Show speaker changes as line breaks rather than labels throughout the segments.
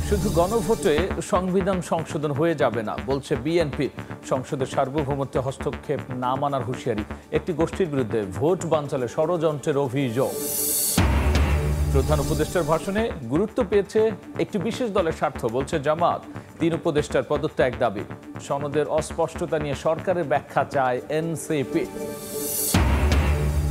শুধু গণভোটে সংবিধান সংশোধন হয়ে যাবে না বলছে বিএনপি। সংসদের সার্বভৌমত্বে হস্তক্ষেপ না মানার হুঁশিয়ারি। একটি গোষ্ঠীর বিরুদ্ধে ভোট বানচালে ষড়যন্ত্রের অভিযোগ। প্রধান উপদেষ্টার ভাষণে গুরুত্ব পেয়েছে একটি বিশেষ দলের স্বার্থ বলছে জামাত। 3 উপদেষ্টার পদত্যাগ দাবি। সনদের অস্পষ্টতা নিয়ে সরকারের ব্যাখ্যা চায় এনসিপি।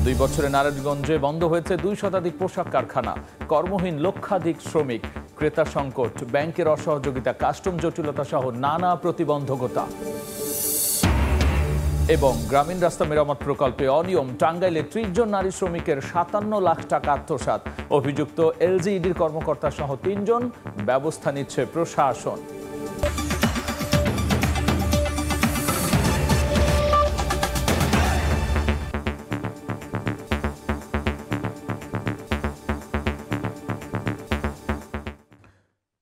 2 বছরে নারায়ণগঞ্জে বন্ধ হয়েছে 2 শতাধিক পোশাক কারখানা। কর্মহীন লক্ষাধিক শ্রমিক। ক্রেতা সংকট, ব্যাংকের অসহযোগিতা, কাস্টম জটিলতা সহ নানা প্রতিবন্ধকতা। এবং গ্রামীণ রাস্তা মেরামত প্রকল্পে অনিয়ম। টাঙ্গাইলে 30 জন নারী শ্রমিকের 57 লাখ টাকা আত্মসাৎ। অভিযুক্ত এলজিইডির কর্মকর্তা সহ 3 জন। ব্যবস্থা নিচ্ছে প্রশাসন।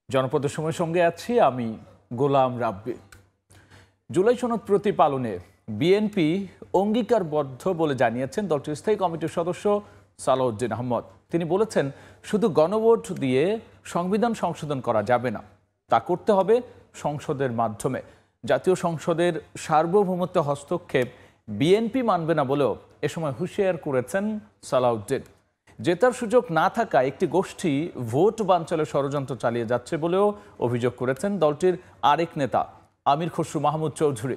জনপদের সময় সঙ্গে আছি আমি গোলাম রাব্বি। জুলাই সনদ প্রতিপালনে বিএনপি অঙ্গীকারবদ্ধ বলে জানিয়েছেন দলটির স্থায়ী কমিটির সদস্য সালাউদ্দিন আহমদ। তিনি বলেছেন, শুধু গণভোট দিয়ে সংবিধান সংশোধন করা যাবে না, তা করতে হবে সংসদের মাধ্যমে। জাতীয় সংসদের সার্বভৌমত্ব হস্তক্ষেপ বিএনপি মানবে না বলেও এ সময় হুঁশিয়ার করেছেন সালাউদ্দিন। জেতার সুযোগ না থাকা একটি গোষ্ঠী ভোট বানচালে ষড়যন্ত্র চালিয়ে যাচ্ছে বলেও অভিযোগ করেছেন দলটির আরেক নেতা আমির খসরু মাহমুদ চৌধুরী।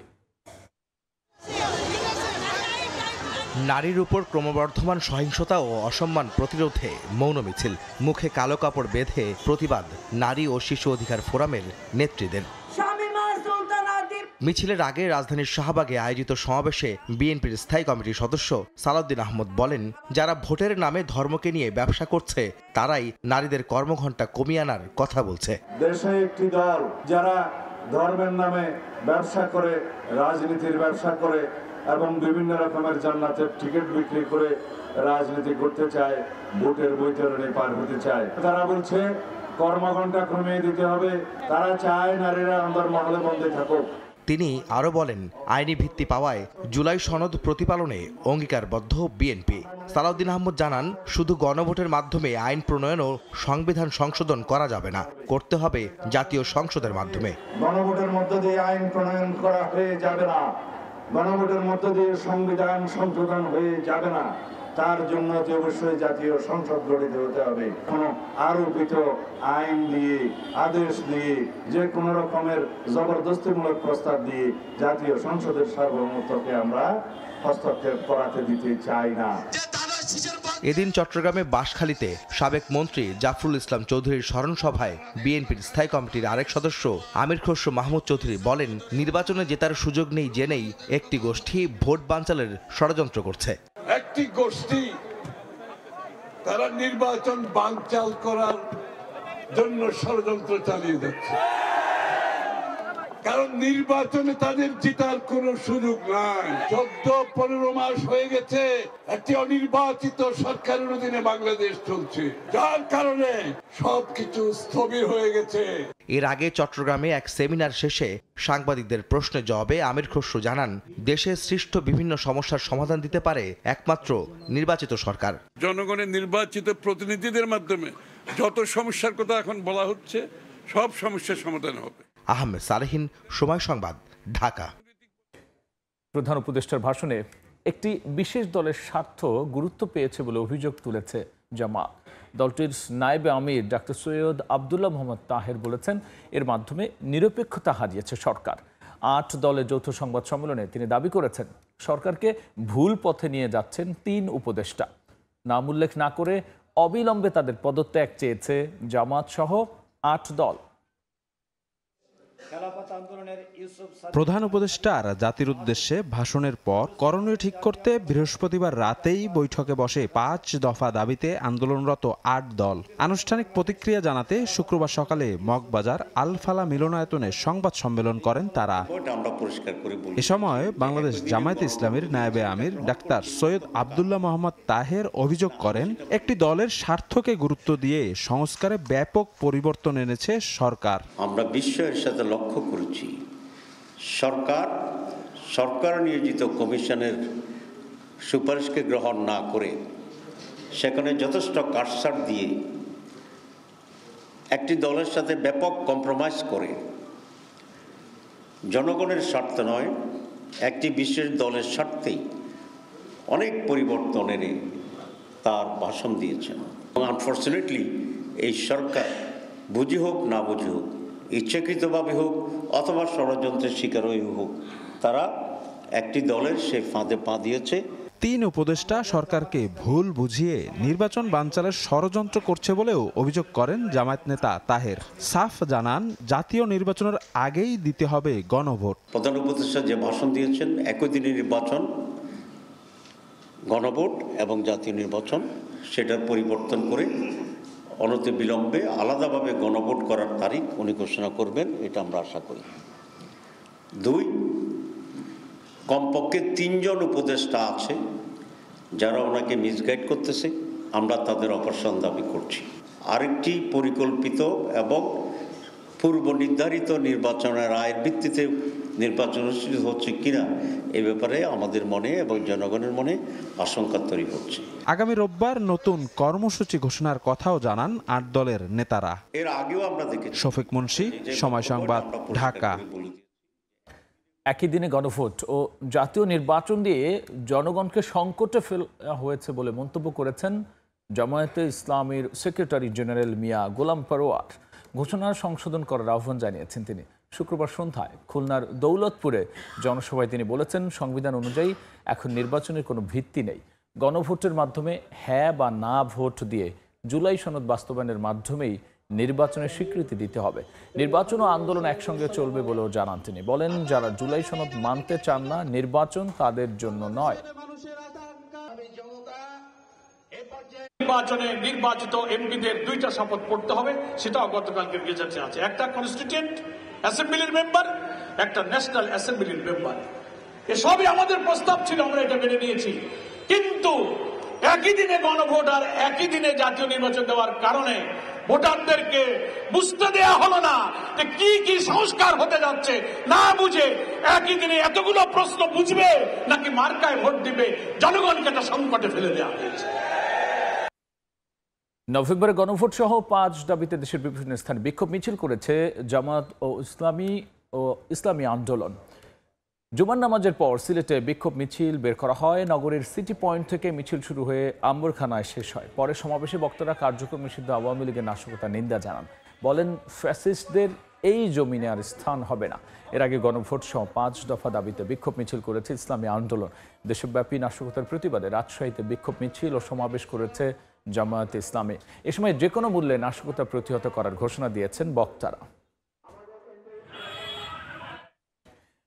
নারীর উপর ক্রমবর্ধমান সহিংসতা ও অসম্মান প্রতিরোধে মৌন মিছিল, মুখে কালো কাপড় বেঁধে প্রতিবাদ নারী ও শিশু অধিকার ফোরামের নেত্রীদের। মিছিলের আগে রাজধানীর শাহবাগে আয়োজিত সমাবেশে বিএনপির স্থায়ী কমিটির সদস্য সালাউদ্দিন আহমদ বলেন, যারা ভোটের নামে ধর্মকে নিয়ে ব্যবসা করছে তারাই নারীদের কর্মঘণ্টা কমিয়ে আনার কথা বলছে।
দেশে একটি দল যারা ধর্মের নামে ব্যবসা করে, রাজনীতির ব্যবসা করে এবং বিভিন্ন রকমের জান্নাতের টিকিট বিক্রি করে রাজনীতি করতে চায়, ভোটের বৈতরণী পার হতে চায়। তারা বলছে কর্মঘণ্টা কমিয়ে দিতে হবে। তারা চায় নারীরা অন্দরমহলে বন্দী থাকুক।
তিনি আরও বলেন, আইনি ভিত্তি পাওয়ায় জুলাই সনদ প্রতিপালনে অঙ্গীকারবদ্ধ বিএনপি। সালাউদ্দিন আহমদ জানান, শুধু গণভোটের মাধ্যমে আইন প্রণয়ন ও সংবিধান সংশোধন করা যাবে না, করতে হবে জাতীয় সংসদের মাধ্যমে।
গণভোটের মধ্য দিয়ে আইন প্রণয়ন করা হয়ে যাবে না, গণভোটের মধ্য দিয়ে সংবিধান সংশোধন হয়ে যাবে না, তার জন্য অবশ্যই জাতীয় সংসদ গঠিত হতে হবে। কোনো আরোপিত আইন দিয়ে, আদেশ দিয়ে, যে কোনো রকমের জবরদস্তিমূলক প্রস্তাব দিয়ে জাতীয় সংসদের সার্বভৌমত্বকে আমরা হস্তক্ষেপ করাতে দিতে চাই না।
এদিন চট্টগ্রামে বাঁশখালীতে সাবেক মন্ত্রী জাফরুল ইসলাম চৌধুরীর স্মরণ সভায় বিএনপির স্থায়ী কমিটির আরেক সদস্য আমির খসরু মাহমুদ চৌধুরী বলেন, নির্বাচনে জেতার সুযোগ নেই জেনেই একটি গোষ্ঠী ভোট বানচালের ষড়যন্ত্র করছে।
একটি গোষ্ঠী তারা নির্বাচন বানচাল করার জন্য ষড়যন্ত্র চালিয়ে যাচ্ছে, কারণ নির্বাচনে তাদের জেতার কোনো সুযোগ নাই। 14-15 মাস হয়ে গেছে একটি অনির্বাচিত সরকারের অধীনে বাংলাদেশ চলছে, যার কারণে সবকিছু স্থবির হয়ে গেছে।
এর আগে চট্টগ্রামে এক সেমিনার শেষে সাংবাদিকদের প্রশ্নের জবাবে আমির খসরু জানান, দেশে সৃষ্ট বিভিন্ন সমস্যার সমাধান দিতে পারে একমাত্র নির্বাচিত সরকার।
জনগণের নির্বাচিত প্রতিনিধিদের মাধ্যমে যত সমস্যার কথা এখন বলা হচ্ছে, সব সমস্যার সমাধান হবে।
আহমেদ সালেহিন, সময় সংবাদ, ঢাকা।
প্রধান উপদেষ্টার ভাষণে একটি বিশেষ দলের স্বার্থ গুরুত্ব পেয়েছে বলে অভিযোগ তুলেছে জামাত। দলটির নায়েবে আমির ডাক্তার সৈয়দ আবদুল্লাহ মোহাম্মদ তাহের বলেছেন, এর মাধ্যমে নিরপেক্ষতা হারিয়েছে সরকার। 8 দলের যৌথ সংবাদ সম্মেলনে তিনি দাবি করেছেন, সরকারকে ভুল পথে নিয়ে যাচ্ছেন 3 উপদেষ্টা। নাম উল্লেখ না করে অবিলম্বে তাদের পদত্যাগ চেয়েছে জামাত সহ 8 দল।
প্রধান উপদেষ্টার জাতির উদ্দেশ্যে ভাষণের পর করণীয় ঠিক করতে বৃহস্পতিবার রাতেই বৈঠকে বসে 5 দফা দাবিতে আন্দোলনরত 8 দল। আনুষ্ঠানিক প্রতিক্রিয়া জানাতে শুক্রবার সকালে মগবাজার আল-ফালা মিলনায়তনে সংবাদ সম্মেলন করেন তারা। এ সময় বাংলাদেশ জামায়াতে ইসলামীর নায়েবে আমির ডাক্তার সৈয়দ আবদুল্লাহ মোহাম্মদ তাহের অভিযোগ করেন, একটি দলের স্বার্থকে গুরুত্ব দিয়ে সংস্কারে ব্যাপক পরিবর্তন এনেছে সরকার।
আমরা বিশ্বের সাথে লক্ষ্য করেছি, সরকার নিয়োজিত কমিশনের সুপারিশকে গ্রহণ না করে সেখানে যথেষ্ট কাটছাঁট দিয়ে একটি দলের সাথে ব্যাপক কম্প্রোমাইজ করে জনগণের স্বার্থ নয়, একটি বিশেষ দলের স্বার্থেই অনেক পরিবর্তনের তার ভাষণ দিয়েছেন। আনফর্চুনেটলি এই সরকার বুঝি হোক না বুঝি হোক, ইচ্ছাকৃতভাবে হোক অথবা ষড়যন্ত্রের শিকার হয়ে হোক, তারা একটি দলের সেই ফাঁদে পা দিয়েছে।
3 উপদেষ্টা সরকারকে ভুল বুঝিয়ে নির্বাচন বানচালের ষড়যন্ত্র করছে বলেও অভিযোগ করেন জামায়াত নেতা তাহের। সাফ জানান, জাতীয় নির্বাচনের আগেই দিতে হবে গণভোট।
প্রধান উপদেষ্টা যে ভাষণ দিয়েছেন, একই দিনে নির্বাচন, গণভোট এবং জাতীয় নির্বাচন, সেটার পরিবর্তন করে অনতিবিলম্বে আলাদাভাবে গণভোট করার তারিখ উনি ঘোষণা করবেন, এটা আমরা আশা করি। 2, কমপক্ষে 3 জন উপদেষ্টা আছে যারা ওনাকে মিসগাইড করতেছে, আমরা তাদের অপসারণ দাবি করছি। আরেকটি পরিকল্পিত এবং পূর্ব নির্ধারিত নির্বাচনের রায়ের ভিত্তিতে নির্বাচন অনুষ্ঠিত হচ্ছে কিনা এ ব্যাপারে আমাদের মনে এবং জনগণের মনে আশঙ্কা তৈরি হচ্ছে।
আগামী রোববার নতুন কর্মসূচি ঘোষণার কথাও জানান 8 দলের নেতারা।
এর আগেও আমরা দেখেছি।
শফিক মুন্সি, সময় সংবাদ, ঢাকা।
একই দিনে গণভোট ও জাতীয় নির্বাচন দিয়ে জনগণকে সংকটে ফেলা হয়েছে বলে মন্তব্য করেছেন জামায়াতে ইসলামীর সেক্রেটারি জেনারেল মিয়া গোলাম পরোয়ার। ঘোষণার সংশোধন করার আহ্বান জানিয়েছেন তিনি। শুক্রবার সন্ধ্যায় খুলনার দৌলতপুরে জনসভায় তিনি বলেছেন, সংবিধান অনুযায়ী এখন নির্বাচনের কোনো ভিত্তি নেই। গণভোটের মাধ্যমে হ্যাঁ বা না ভোট দিয়ে জুলাই সনদ বাস্তবায়নের মাধ্যমেই নির্বাচনের স্বীকৃতি দিতে হবে। নির্বাচন ও আন্দোলন একসঙ্গে চলবে বলেও জানান তিনি। বলেন, যারা জুলাই সনদ মানতে চান না, নির্বাচন তাদের জন্য নয়।
নির্বাচনে নির্বাচিত এমপিদের 2টা শপথ পড়তে হবে, সেটাও গতকালকে গেজেটে আছে। একটা কনস্টিটিউয়েন্ট অ্যাসেম্বলির মেম্বার, একটা ন্যাশনাল অ্যাসেম্বলির মেম্বার। এসবই আমাদের প্রস্তাব ছিল, আমরা এটা মেনে নিয়েছি। কিন্তু একই দিনে গণভোট আর একই দিনে জাতীয় নির্বাচন দেওয়ার কারণে ভোটারদেরকে বুঝতে দেয়া হলো না যে কি কি সংস্কার হতে যাচ্ছে। না বুঝে একই দিনে এতগুলো প্রশ্ন বুঝবে নাকি মার্কায় ভোট দিবে, জনগণকে একটা সংকটে ফেলে দেওয়া হয়েছে।
নভেম্বরে গণভোট সহ 5 দাবিতে দেশের বিভিন্ন স্থানে বিক্ষোভ মিছিল করেছে জামাত ও ইসলামী আন্দোলন। জুমার নামাজের পর সিলেটে বিক্ষোভ মিছিল বের করা হয়। নগরীর সিটি পয়েন্ট থেকে মিছিল শুরু হয়ে আম্বরখানায় শেষ হয়। পরে সমাবেশে বক্তারা কার্যক্রম নিষিদ্ধ আওয়ামী লীগের নাশকতার নিন্দা জানান। বলেন, ফ্যাসিস্টদের এই জমিনে আর স্থান হবে না। এর আগে গণভোট সহ 5 দফা দাবিতে বিক্ষোভ মিছিল করেছে ইসলামী আন্দোলন। দেশব্যাপী নাশকতার প্রতিবাদে রাজশাহীতে বিক্ষোভ মিছিল ও সমাবেশ করেছে জামায়াতে ইসলামী। এ সময় যে কোনো মূল্যে নাশকতা প্রতিহত করার ঘোষণা দিয়েছেন বক্তারা।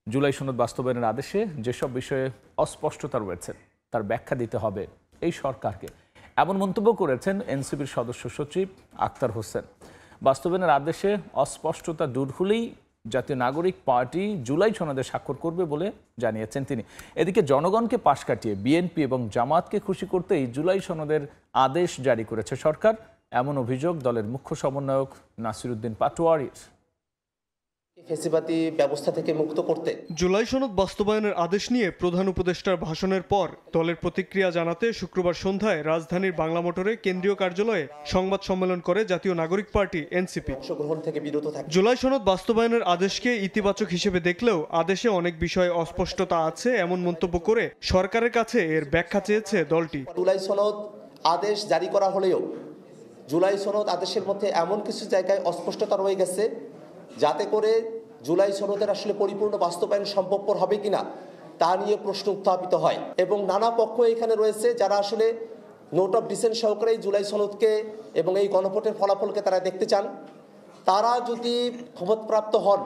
জুলাই সনদ বাস্তবায়নের আদেশে যেসব বিষয়ে অস্পষ্টতা রয়েছে তার ব্যাখ্যা দিতে হবে এই সরকারকে, এমন মন্তব্য করেছেন এনসিপির সদস্য সচিব আক্তার হোসেন। বাস্তবায়নের আদেশে অস্পষ্টতা দূর হলেই জাতীয় নাগরিক পার্টি জুলাই সনদে স্বাক্ষর করবে বলে জানিয়েছেন তিনি। এদিকে জনগণকে পাশ কাটিয়ে বিএনপি এবং জামাতকে খুশি করতেই জুলাই সনদের আদেশ জারি করেছে সরকার, এমন অভিযোগ দলের মুখ্য সমন্বয়ক নাসিরউদ্দিন পাটোয়ারির।
ফেসিবাদী ব্যবস্থা থেকে মুক্ত করতে
জুলাই সনদ বাস্তবায়নের আদেশ নিয়ে প্রধান উপদেষ্টার ভাষণের পর দলের প্রতিক্রিয়া জানাতে শুক্রবার সন্ধ্যায় রাজধানীর বাংলা মোটরে কেন্দ্রীয় কার্যালয়ে সংবাদ সম্মেলন করে জাতীয় নাগরিক পার্টি এনসিপি।
অংশগ্রহণ থেকে বিরত থাকে।
জুলাই সনদ বাস্তবায়নের আদেশকে ইতিবাচক হিসেবে দেখলেও আদেশে অনেক বিষয়ে অস্পষ্টতা আছে এমন মন্তব্য করে সরকারের কাছে এর ব্যাখ্যা চেয়েছে দলটি।
জুলাই সনদ আদেশ জারি করা হলেও জুলাই সনদ আদেশের মধ্যে এমন কিছু জায়গায় অস্পষ্টতা রয়ে গেছে যাতে করে জুলাই সনদের আসলে পরিপূর্ণ বাস্তবায়ন সম্ভবপর হবে কিনা তা নিয়ে প্রশ্ন উত্থাপিত হয়। এবং নানা পক্ষ এখানে রয়েছে যারা আসলে নোট অফ ডিসেন্ট সহকারে জুলাই সনদকে এবং এই গণভোটের ফলাফলকে তারা দেখতে চান। তারা যদি ক্ষমতাপ্রাপ্ত হন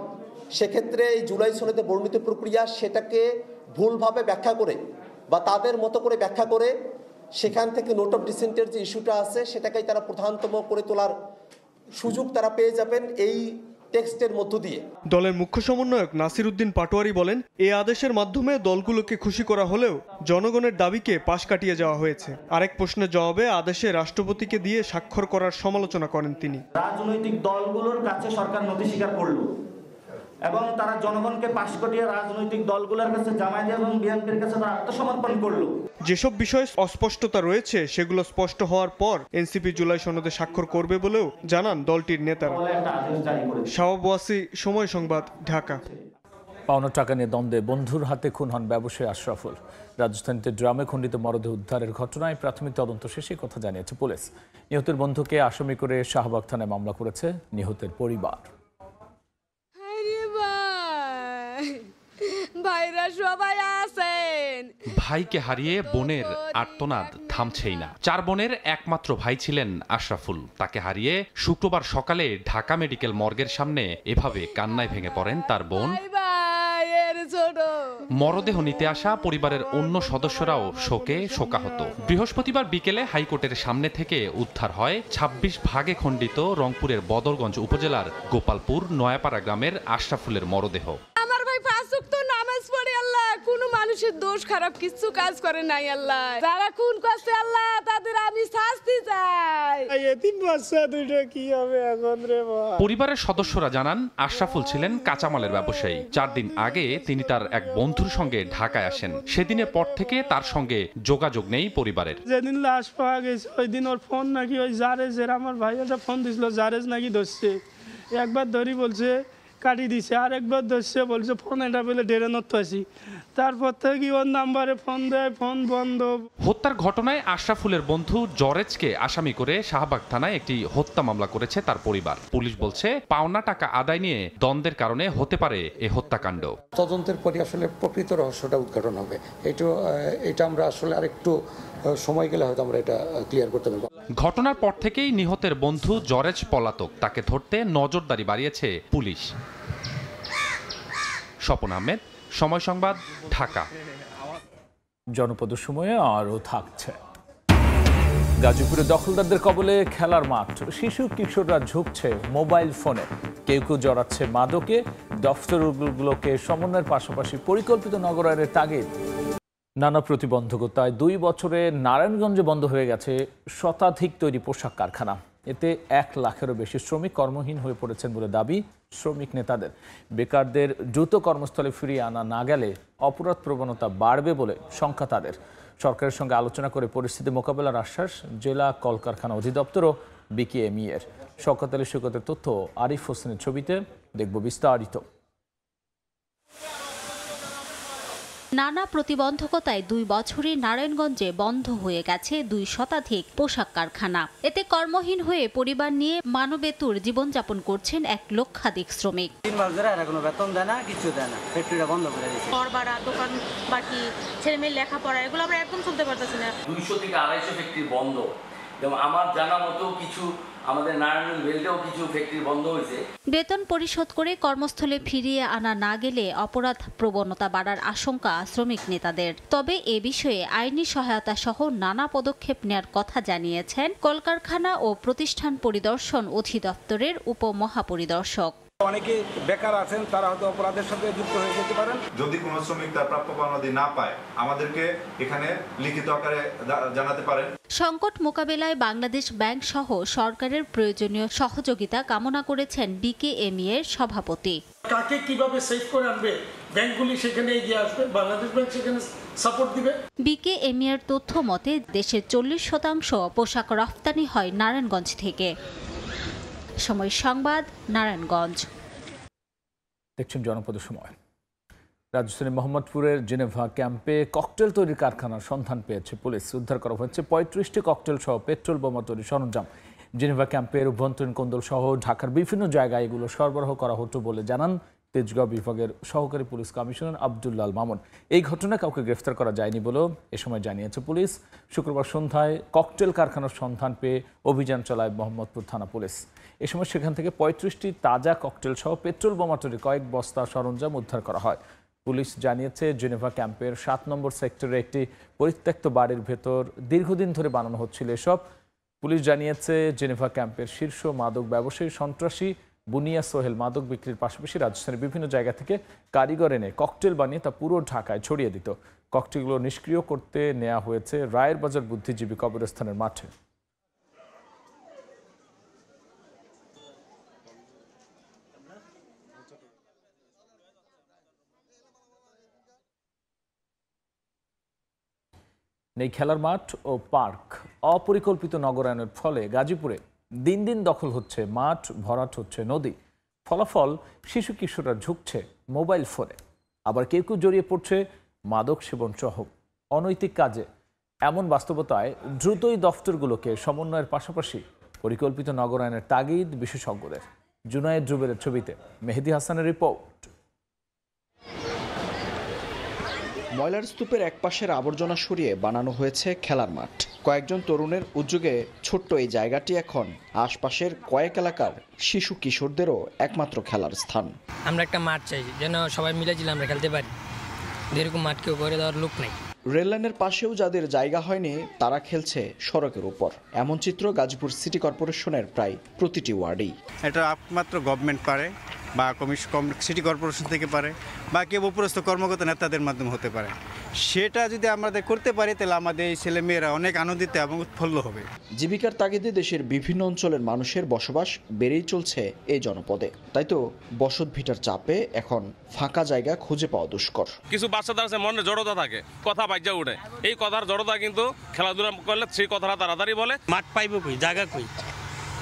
সেক্ষেত্রে এই জুলাই সনদে বর্ণিত প্রক্রিয়া সেটাকে ভুলভাবে ব্যাখ্যা করে বা তাদের মতো করে ব্যাখ্যা করে সেখান থেকে নোট অফ ডিসেন্টের যে ইস্যুটা আছে সেটাকেই তারা প্রধানতম করে তোলার সুযোগ তারা পেয়ে যাবেন এই টেক্সটের মধ্য দিয়ে।
দলের মুখ্য সমন্বয়ক নাসিরউদ্দিন পাটোয়ারি বলেন, এই আদেশের মাধ্যমে দলগুলোকে খুশি করা হলেও জনগণের দাবিকে পাশ কাটিয়ে যাওয়া হয়েছে। আরেক প্রশ্নের জবাবে আদেশে রাষ্ট্রপতিকে দিয়ে স্বাক্ষর করার সমালোচনা করেন তিনি।
রাজনৈতিক দলগুলোর কাছে সরকার নথি স্বীকার করলো, এবং তারা জনগণকে পাশ কাটিয়ে রাজনৈতিক দলগুলোর কাছে জামায়াত এবং বিএনপির কাছে তারা আত্মসমর্পণ করলো।
যেসব বিষয়ে অস্পষ্টতা রয়েছে সেগুলো স্পষ্ট হওয়ার পর এনসিপি জুলাই সনদে স্বাক্ষর করবে বলেও জানান দলটির নেতারা। শাওয়াব ওয়াসি, সময় সংবাদ, ঢাকা।
পাওনা টাকা নিয়ে দ্বন্দ্বে বন্ধুর হাতে খুন হন ব্যবসায়ী আশরাফুল। রাজধানীতে ড্রামে খণ্ডিত মরদেহ উদ্ধারের ঘটনায় প্রাথমিক তদন্ত শেষে কথা জানিয়েছে পুলিশ। নিহতের বন্ধুকে আসামি করে শাহবাগ থানায় মামলা করেছে নিহতের পরিবার।
ভাইরা সবাই আছেন।
ভাইকে হারিয়ে বোনের আর্তনাদ থামছেই না। 4 বোনের একমাত্র ভাই ছিলেন আশরাফুল। তাকে হারিয়ে শুক্রবার সকালে ঢাকা মেডিকেল মর্গের সামনে এভাবে কান্নায় ভেঙে পড়েন তার বোন। মরদেহ নিতে আসা পরিবারের অন্য সদস্যরাও শোকে শোকাহত। বৃহস্পতিবার বিকেলে হাইকোর্টের সামনে থেকে উদ্ধার হয় 26 ভাগে খণ্ডিত রংপুরের বদরগঞ্জ উপজেলার গোপালপুর নয়াপাড়া গ্রামের আশরাফুলের মরদেহ।
কোনো মানুষের দোষ খারাপ কিছু কাজ করে নাই আল্লাহ। যারা খুন করছে আল্লাহ তাদের আমি শাস্তি চাই।
এতিম বাচ্চা দুটো কি হবে এখন রে ভাই?
পরিবারের সদস্যরা জানান আশরাফুল ছিলেন কাঁচামালের ব্যবসায়ী। 4 দিন আগে তিনি তার এক বন্ধুর সঙ্গে ঢাকায় আসেন। সেদিনের পর থেকে তার সঙ্গে যোগাযোগ নেই পরিবারের।
যেদিন লাশ পাওয়া গেছে ওই দিন ওর ফোন নাকি ওই জারেজের, আমার ভাই একটা ফোন দিছিল, জারেজ নাকি ধরছে। একবার ধরি বলছে কাটি দিছে, আর একবার ধরছে বলছে ফোন এটা বলে ডেরে নড়তে আসি। তারপর থেকে ওর নাম্বারে ফোন দেয়, ফোন বন্ধ।
হত্যার ঘটনায় আশরাফুলের বন্ধু জরেজকে আসামি করে শাহবাগ থানায় একটি হত্যা মামলা করেছে তার পরিবার। পুলিশ বলছে পাওনা টাকা আদায় নিয়ে দ্বন্দ্বের কারণে হতে পারে এই হত্যাকাণ্ড।
তদন্তের পরে আসলে প্রকৃত রহস্যটা উদ্ঘাটন হবে। এটা আমরা আসলে আরেকটু সময় গেলে হয়তো আমরা এটা ক্লিয়ার করতে পারবো।
ঘটনার পর থেকেই নিহতের বন্ধু জরেজ পলাতক। তাকে ধরতে নজরদারি বাড়িয়েছে পুলিশ। স্বপন আহমেদ, সময় সংবাদ, ঢাকা।
জনপদ সময়ে আরও থাকছে। গাজীপুরে দখলদারদের কবলে খেলার মাঠ, শিশু কিশোররা ঝুঁকছে মোবাইল ফোনে, কেউ কেউ জড়াচ্ছে মাদকে। দফতরগুলোকে সমন্বয়ের পাশাপাশি পরিকল্পিত নগরায়নের তাগিদ। নানা প্রতিবন্ধকতায় 2 বছরে নারায়ণগঞ্জে বন্ধ হয়ে গেছে শতাধিক তৈরি পোশাক কারখানা। এতে 1 লাখেরও বেশি শ্রমিক কর্মহীন হয়ে পড়েছেন বলে দাবি শ্রমিক নেতাদের। বেকারদের দ্রুত কর্মস্থলে ফিরিয়ে আনা না গেলে অপরাধ প্রবণতা বাড়বে বলে শঙ্কা তাদের। সরকারের সঙ্গে আলোচনা করে পরিস্থিতি মোকাবেলার আশ্বাস জেলা কলকারখানা অধিদপ্তর ও বিকেএমইএর। শওকত আলী সৈকতের তথ্য, আরিফ হোসেনের ছবিতে দেখব বিস্তারিত।
নানা প্রতিবন্ধকতায় 2 বছরে নারায়ণগঞ্জে বন্ধ হয়ে গেছে 2 শতাধিক পোশাক কারখানা। এতে কর্মহীন হয়ে পরিবার নিয়ে মানবেতর জীবনযাপন করছেন 1 লক্ষাধিক শ্রমিক।
3 মাস ধরে এরা কোনো বেতন দেয় না, কিছু দেয় না, ফ্যাক্টরিটা বন্ধ করে দিয়েছে।
ঘরভাড়া, দোকান বাকি, ছেলেমেয়ের লেখাপড়া, এগুলো আমরা একদম চলতে পারতেছি না।
200 থেকে 250 ফ্যাক্টরি বন্ধ। এবং আমার জানা মতো কিছু আমাদের নারায়ণগঞ্জ বেল্টেও কিছু ফ্যাক্টরি বন্ধ হয়েছে।
বেতন পরিশোধ করে কর্মস্থলে ফিরিয়ে আনা না গেলে অপরাধ প্রবণতা বাড়ার আশঙ্কা শ্রমিক নেতাদের। তবে এ বিষয়ে আইনি সহায়তা সহ নানা পদক্ষেপ নেয়ার কথা জানিয়েছেন কলকারখানা ও প্রতিষ্ঠান পরিদর্শন অধিদপ্তরের উপমহাপরিদর্শক।
অনেকে বেকার আছেন, তারা হয়তো অপরাধের সাথে যুক্ত হয়ে যেতে পারেন। যদি কোনো শ্রমিক তার প্রাপ্য পাওনা না পায়, আমাদেরকে এখানে লিখিত আকারে জানাতে পারেন।
সংকট মোকাবেলায় বাংলাদেশ ব্যাংক সহ সরকারের প্রয়োজনীয় সহযোগিতা কামনা করেছেন বিকেএমইএর সভাপতি।
কাকে কিভাবে সেভ করে আনবে, ব্যাংকগুলি সেখানে এগিয়ে আসবে, বাংলাদেশ ব্যাংক সেখানে সাপোর্ট দিবে।
বিকেএমইএর তথ্য মতে দেশের 40% পোশাক রফতানি হয় নারায়ণগঞ্জ থেকে। সময় সংবাদ, নারায়ণগঞ্জ।
দেখছেন জনপদ সময়। রাজধানীর মোহাম্মদপুরের জেনেভা ক্যাম্পে ককটেল তৈরির কারখানার সন্ধান পেয়েছে পুলিশ। উদ্ধার করা হয়েছে 35টি ককটেল সহ পেট্রোল বোমা তৈরির সরঞ্জাম। জেনেভা ক্যাম্পের অভ্যন্তরীণ কোন্দল সহ ঢাকার বিভিন্ন জায়গায় এগুলো সরবরাহ করা হতো বলে জানান তেজগাঁও বিভাগের সহকারী পুলিশ কমিশনার আব্দুল্লাহ মামুন। এই ঘটনায় কাউকে গ্রেফতার করা যায়নি বলেও এ সময় জানিয়েছে পুলিশ। শুক্রবার সন্ধ্যায় ককটেল কারখানার সন্ধান পেয়ে অভিযান চালায় মোহাম্মদপুর থানা পুলিশ। এ সময় সেখান থেকে 35টি তাজা ককটেল সহ পেট্রোল বোমা তৈরির কয়েক বস্তা সরঞ্জাম উদ্ধার করা হয়। পুলিশ জানিয়েছে জেনেভা ক্যাম্পের 7 নম্বর সেক্টরে একটি পরিত্যক্ত বাড়ির ভেতর দীর্ঘদিন ধরে বানানো হচ্ছিল এসব। পুলিশ জানিয়েছে জেনেভা ক্যাম্পের শীর্ষ মাদক ব্যবসায়ী সন্ত্রাসী বুনিয়া সোহেল মাদক বিক্রির পাশাপাশি রাজধানীর বিভিন্ন জায়গা থেকে কারিগর এনে ককটেল বানিয়ে তা পুরো ঢাকায় ছড়িয়ে দিত। ককটেলগুলো নিষ্ক্রিয় করতে নেওয়া হয়েছে রায়ের বাজার বুদ্ধিজীবী কবরস্থানের মাঠে। নেই খেলার মাঠ ও পার্ক। অপরিকল্পিত নগরায়নের ফলে গাজীপুরে দিন দিন দখল হচ্ছে মাঠ, ভরাট হচ্ছে নদী। ফলাফল শিশু কিশোররা ঝুঁকছে মোবাইল ফোনে। আবার কেউ কেউ জড়িয়ে পড়ছে মাদক সেবন সহ অনৈতিক কাজে। এমন বাস্তবতায় দ্রুতই দফতরগুলোকে সমন্বয়ের পাশাপাশি পরিকল্পিত নগরায়নের তাগিদ বিশেষজ্ঞদের। জুনায়েদ জুবেরের ছবিতে মেহেদি হাসানের রিপোর্ট।
ময়লার স্তূপের একপাশের আবর্জনা সরিয়ে বানানো হয়েছে খেলার মাঠ। কয়েকজন তরুণের উদ্যোগে ছোট্ট এই জায়গাটি এখন আশপাশের কয়েক এলাকার শিশু কিশোরদেরও একমাত্র খেলার স্থান।
আমরা একটা মাঠ চাই যেন সবাই মিলে আমরা খেলতে পারি। এরকম মাঠ কেউ করে দেওয়ার লোক নেই।
রেললাইনের পাশেও যাদের জায়গা হয়নি তারা খেলছে সড়কের উপর। এমন চিত্র গাজীপুর সিটি কর্পোরেশনের প্রায় প্রতিটি ওয়ার্ডেই।
এটা একমাত্র গভর্নমেন্ট পারে বা সিটি কর্পোরেশন থেকে পারে বা কেউ উপরস্থ কর্মকর্তা নেতাদের মাধ্যমে হতে পারে। সেটা যদি আমাদের করতে পারি তাহলে আমাদের এই ছেলেমেয়েরা অনেক আনন্দিত এবং উৎফুল্ল হবে।
জীবিকার তাগিদে দেশের বিভিন্ন অঞ্চলের মানুষের বসবাস বেড়েই চলছে এই জনপদে। তাই তো বসত ভিটার চাপে এখন ফাঁকা জায়গা খুঁজে পাওয়া দুষ্কর।
কিছু বাচ্চাদের আছে মনে জড়তা থাকে, কথা বাজ্যা উঠে। এই কথার জড়তা কিন্তু খেলাধুলা করলে সেই কথাটা তাড়াতাড়ি বলে।
মাঠ পাইব কই, জায়গা কই,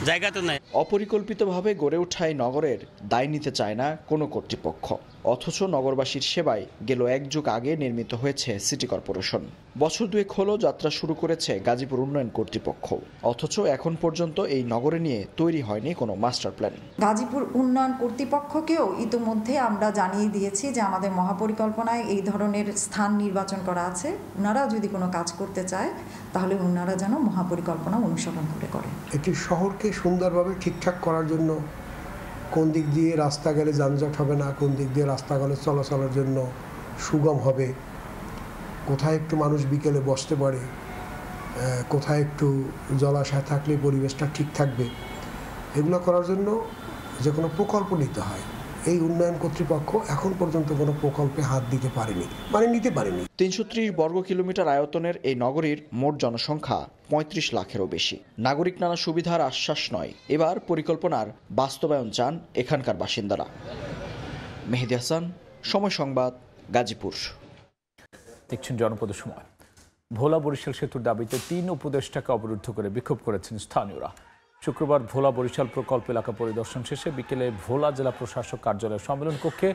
জায়গা তো নাই।
অপরিকল্পিতভাবে গড়ে ওঠা এই নগরের দায় নিতে চায় না কোনো কর্তৃপক্ষ। অথচ নগরবাসীর সেবায় গেল এক যুগ আগে নির্মিত হয়েছে সিটি কর্পোরেশন। বছর দুয়েক হলো যাত্রা শুরু করেছে গাজীপুর উন্নয়ন কর্তৃপক্ষ। অথচ এখন পর্যন্ত এই নগরে নিয়ে তৈরি হয়নি কোনো মাস্টার প্ল্যান।
গাজীপুর উন্নয়ন কর্তৃপক্ষকেও ইতিমধ্যে আমরা জানিয়ে দিয়েছি যে আমাদের মহাপরিকল্পনায় এই ধরনের স্থান নির্বাচন করা আছে। ওনারা যদি কোনো কাজ করতে চায় তাহলে ওনারা যেন মহাপরিকল্পনা অনুসরণ করে।
একটি শহরকে সুন্দরভাবে ঠিকঠাক করার জন্য কোন দিক দিয়ে রাস্তা গেলে যানজট হবে না, কোন দিক দিয়ে রাস্তা গেলে চলাচলের জন্য সুগম হবে, কোথায় একটু মানুষ বিকেলে বসতে পারে, কোথায় একটু জলাশয় থাকলে পরিবেশটা ঠিক থাকবে, এগুলো করার জন্য যে কোনো প্রকল্প নিতে হয়। এই উন্নয়ন কর্তৃপক্ষ এখন পর্যন্ত কোনো প্রকল্পে হাত দিতে পারেনি, নিতে পারেনি।
৩৩০ বর্গ কিলোমিটার আয়তনের এই নগরীর মোট জনসংখ্যা ৩৫ লাখেরও বেশি। নাগরিক নানা সুবিধার আশ্বাস নয়, এবার পরিকল্পনার বাস্তবায়ন চান এখানকার বাসিন্দারা। মেহেদি হাসান, সময় সংবাদ, গাজীপুর।
দেখছেন জনপদের সময়। ভোলা বরিশাল সেতুর দাবিতে ৩ উপদেষ্টাকে অবরুদ্ধ করে বিক্ষোভ করেছেন স্থানীয়রা। শুক্রবার ভোলা বরিশাল প্রকল্প এলাকা পরিদর্শন শেষে বিকেলে ভোলা জেলা প্রশাসক কার্যালয়ের সম্মেলন কক্ষে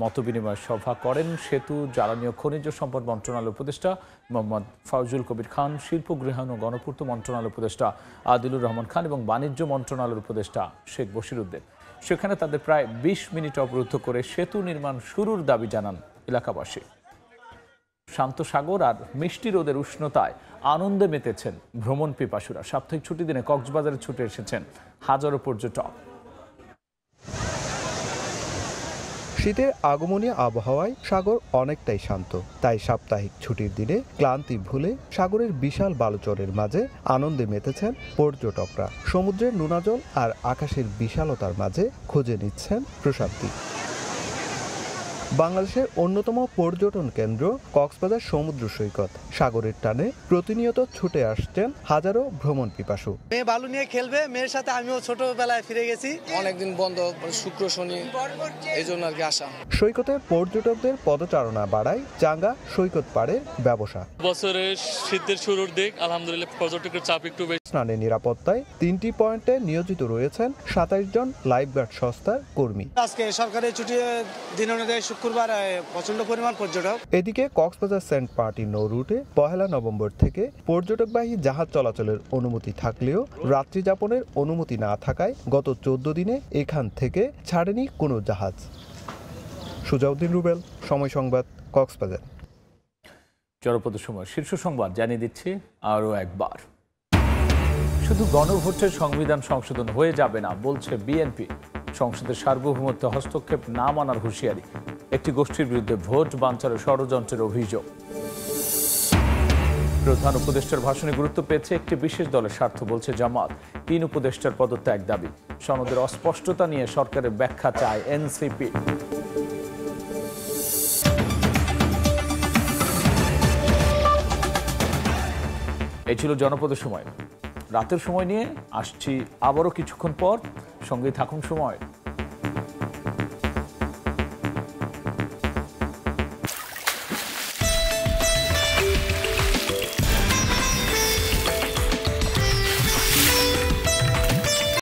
মতবিনিময় সভা করেন সেতু, জ্বালানি ও খনিজ সম্পদ মন্ত্রণালয় উপদেষ্টা মোহাম্মদ ফাউজুল কবির খান, শিল্প, গৃহায়ন ও গণপূর্ত মন্ত্রণালয় উপদেষ্টা আদিলুর রহমান খান এবং বাণিজ্য মন্ত্রণালয়ের উপদেষ্টা শেখ বশিরউদ্দিন। সেখানে তাদের প্রায় ২০ মিনিট অবরুদ্ধ করে সেতু নির্মাণ শুরুর দাবি জানান এলাকাবাসী। শান্ত সাগর আর মিষ্টি রোদের উষ্ণতায় আনন্দে মেতেছেন ভ্রমণ পিপাসুরা। সাপ্তাহিক ছুটি দিনে কক্সবাজারে ছুটে এসেছেন হাজারো পর্যটক।
শীতের আগমনী আবহাওয়ায় সাগর অনেকটাই শান্ত, তাই সাপ্তাহিক ছুটির দিনে ক্লান্তি ভুলে সাগরের বিশাল বালুচরের মাঝে আনন্দে মেতেছেন পর্যটকরা। সমুদ্রের নোনাজল আর আকাশের বিশালতার মাঝে খুঁজে নিচ্ছেন প্রশান্তি। বাংলাদেশের অন্যতম পর্যটন কেন্দ্র কক্সবাজার সমুদ্র সৈকত। সাগরের টানে প্রতিনিয়ত ছুটে আসছেন হাজারো ভ্রমণ পিপাসু।
মেয়ে বালু নিয়ে খেলবে, মেয়ের সাথে আমিও ছোটবেলায় ফিরে গেছি। অনেকদিন বন্ধ, শুক্র শনি, এই জন্য আর কি আসা।
সৈকতে পর্যটকদের পদচারণা বাড়ায় চাঙ্গা সৈকত পাড়ের ব্যবসা।
বছরের শীতের শুরুর দিক আলহামদুলিল্লাহ পর্যটকের চাপ একটু বেশি।
স্নানের নিরাপত্তায় 3টি পয়েন্টে নিয়োজিত রয়েছেন 27 জন লাইফগার্ড সংস্থার কর্মী।
আজকে সরকারি ছুটি দিন অনুযায়ী শুক্রবার প্রচন্ড পরিমাণ পর্যটক।
এদিকে কক্সবাজার সেন্ট মার্টিন নৌ রুটে 1 নভেম্বর থেকে পর্যটকবাহী জাহাজ চলাচলের অনুমতি থাকলেও রাত্রি যাপনের অনুমতি না থাকায় গত 14 দিনে এখান থেকে ছাড়েনি কোনো জাহাজ। সুজাউদ্দিন রুবেল, সময় সংবাদ, কক্সবাজার।
জনপদ সময় শীর্ষ সংবাদ জানিয়ে দিচ্ছি আরও একবার। শুধু গণভোটের সংবিধান সংশোধন হয়ে যাবে না বলছে বিএনপি। সংসদের সার্বভৌমত্ব হস্তক্ষেপ না মানার হুঁশিয়ারি। একটি গোষ্ঠীর বিরুদ্ধে ভোট বানচালের ষড়যন্ত্রের অভিযোগ। প্রধান উপদেষ্টার ভাষণে গুরুত্ব পেয়েছে একটি বিশেষ দলের স্বার্থ বলছে জামাত। 3 উপদেষ্টার পদত্যাগ দাবি। সনদের অস্পষ্টতা নিয়ে সরকারের ব্যাখ্যা চায় এনসিপি। এই ছিল জনপদের সময়। রাতের সময় নিয়ে আসছি আবারও কিছুক্ষণ পর। সঙ্গে থাকুন সময়।